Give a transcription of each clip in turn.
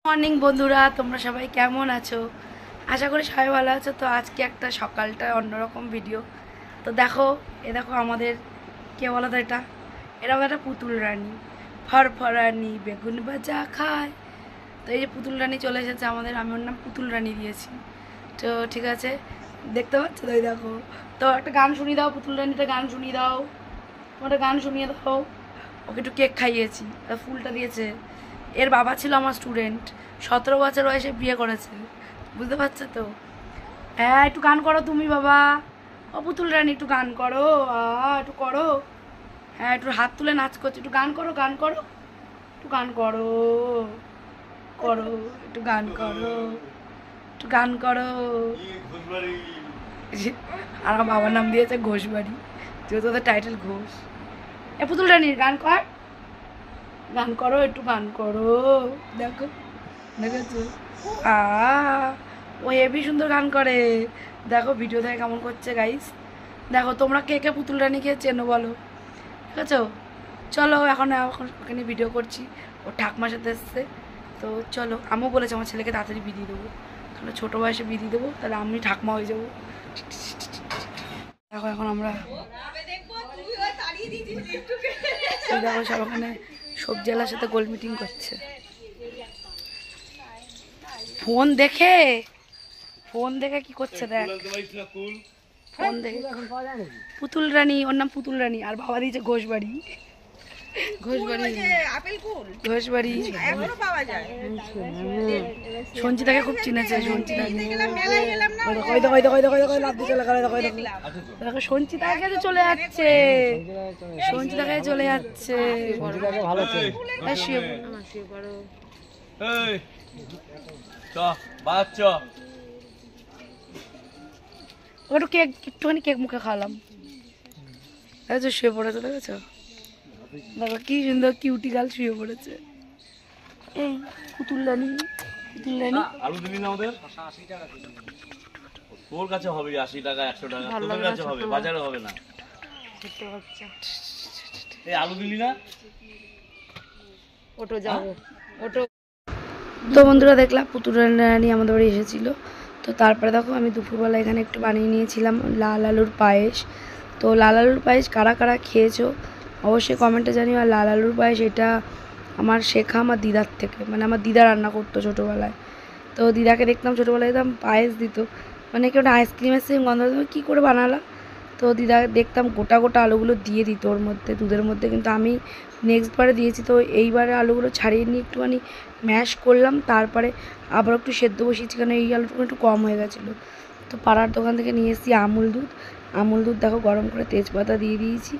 Morning বন্ধুরা, তোমরা সবাই কেমন আছো? আশা করি সবাই ভালো আছো। তো আজকে একটা সকালটা অন্যরকম ভিডিও। তো দেখো, দেখো আমাদের কে বলো তো, এরকম একটা পুতুল রানী, ফরফরানি বেগুন ভাজা খায়। তো এই যে পুতুল রানী চলে এসেছে আমাদের, আমি ওর নাম পুতুল রানী দিয়েছি। তো ঠিক আছে, দেখতে পাচ্ছ তো? দেখো, তো একটা গান শুনিয়ে দাও, পুতুল রানীটা গান শুনিয়ে দাও, তোমার গান শুনিয়ে দাও। ওকে একটু কেক খাইয়েছি, ফুলটা দিয়েছে। এর বাবা ছিল আমার স্টুডেন্ট, 17 বছর বয়সে বিয়ে করেছে, বুঝতে পারছো তো? হ্যাঁ, একটু গান করো তুমি বাবা। ও পুতুল রানী, একটু গান করো, একটু করো। হ্যাঁ, একটু হাত তুলে নাচ করছো, একটু গান করো, গান করো, একটু গান করো, করো একটু গান করো, একটু গান করো। আর আমার বাবার নাম দিয়েছে ঘোষবাড়ি, যেহেতু ওদের টাইটেল ঘোষ। এ পুতুল রানীর গান কর, গান করো, একটু গান করো। দেখো, দেখেছো? ও হেবি সুন্দর গান করে। দেখো ভিডিও দেখে কেমন করছে গাইস। দেখো তোমরা কে কে পুতুল রানীকে চেনো বলো, ঠিক আছে? চলো, এখন ওখানে ভিডিও করছি, ও ঠাকমার সাথে এসছে। তো চলো, আমিও বলেছি আমার ছেলেকে তাড়াতাড়ি বিয়ে দেবো, তাহলে ছোটো বয়সে বিয়ে দেবো, তাহলে আমি ঠাকমা হয়ে যাবো। দেখো এখন আমরা দেখো সব ওখানে সবজিওয়ালার সাথে গোল মিটিং করছে, ফোন দেখে কি করছে দেখ, ফোন দেখে। পুতুল রানী, ওর নাম পুতুল রানী, আর বাবা দিয়েছে ঘোষবাড়ি। ঘোষবাড়ি সঞ্চিতাকে খুব চিনেছে, দেখো সঞ্চিতার কাছে চলে যাচ্ছে, সঞ্চিতার কাছে চলে যাচ্ছে। একটু কেক, একটুখানি কেক মুখে খাওয়ালাম। দেখেছো শুয়ে পড়েছে, দেখেছো? দেখো কি সুন্দর কিউটি গাল শুয়ে পড়েছে। এই পুতুল রানী, পুতুল রানী। আলু দিবি না ওদের? তোর কাছে হবে 80 টাকা 100 টাকা, তোর কাছে হবে, বাজারে হবে না। এই আলু দিলি না? ওটো যাবো, ওটো। তো বন্ধুরা দেখলাম পুতুল রানী আমাদের বাড়ি এসেছিলো। তো তারপরে দেখো আমি দুপুরবেলা এখানে একটু বানিয়ে নিয়েছিলাম লাল আলুর পায়েস। তো লাল আলুর পায়েস কারা কারা খেয়েছো অবশ্যই কমেন্টে জানিও। আর লাল আলুর পায়েস এটা আমার শেখা আমার দিদার থেকে, মানে আমার দিদা রান্না করতো ছোটোবেলায়। তো দিদাকে দেখতাম ছোটোবেলায়, দেখতাম পায়েস দিত, মানে কেউ আইসক্রিমের সেম গন্ধ, কী করে বানালা। তো দিদা দেখতাম গোটা গোটা আলুগুলো দিয়ে দিত ওর মধ্যে, দুধের মধ্যে। কিন্তু আমি নেক্সট বারে দিয়েছি, তো এইবারে আলুগুলো ছাড়িয়ে নিয়ে একটুখানি ম্যাশ করলাম, তারপরে আবার একটু সেদ্ধ বসিয়েছি, কারণ এই আলুটুকু একটু কম হয়ে গেছিলো। তো পাড়ার দোকান থেকে নিয়ে এসেছি আমুল দুধ দেখো গরম করে তেজপাতা দিয়ে দিয়েছি,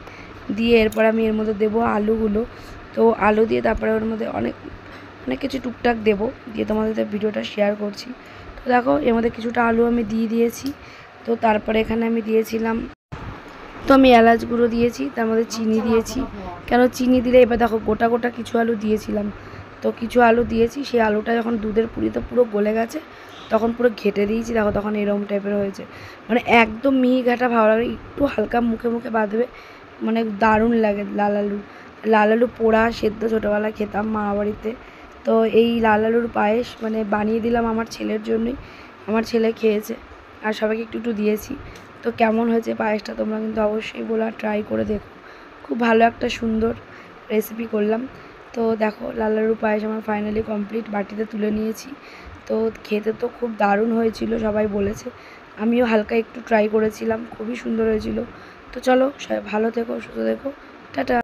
দিয়ে এরপর আমি এর মধ্যে দেবো আলুগুলো। তো আলু দিয়ে তারপরে ওর মধ্যে অনেক কিছু টুকটাক দেবো, দিয়ে তোমাদের ভিডিওটা শেয়ার করছি। তো দেখো এর মধ্যে কিছুটা আলু আমি দিয়ে দিয়েছি। তো তারপরে এখানে আমি দিয়েছিলাম, তো আমি এলাচ গুঁড়ো দিয়েছি, তার মধ্যে চিনি দিয়েছি, কেন চিনি দিলে এবার দেখো গোটা গোটা কিছু আলু দিয়েছিলাম। তো কিছু আলু দিয়েছি, সেই আলুটা যখন দুধের পুরিতে পুরো গলে গেছে তখন পুরো ঘেটে দিয়েছি। দেখো তখন এরকম টাইপের হয়েছে, মানে একদম মিহি ঘাটা ভালো লাগে, একটু হালকা মুখে মুখে বাঁধবে, মানে দারুণ লাগে। লাল আলু পোড়া সেদ্ধ ছোটোবেলায় খেতাম মামা বাড়িতে। তো এই লাল আলুর পায়েস মানে বানিয়ে দিলাম আমার ছেলের জন্যই, আমার ছেলে খেয়েছে, আর সবাইকে একটু একটু দিয়েছি। তো কেমন হয়েছে পায়েসটা তোমরা কিন্তু অবশ্যই বলো, ট্রাই করে দেখো, খুব ভালো একটা সুন্দর রেসিপি করলাম। তো দেখো লাল আলুর পায়েস আমার ফাইনালি কমপ্লিট, বাটিতে তুলে নিয়েছি। তো খেতে তো খুব দারুণ হয়েছিল, সবাই বলেছে, আমিও হালকা একটু ট্রাই করেছিলাম, খুবই সুন্দর হয়েছিল। তো চলো সবাই ভালো থেকো, সুস্থ থেকো, টাটা।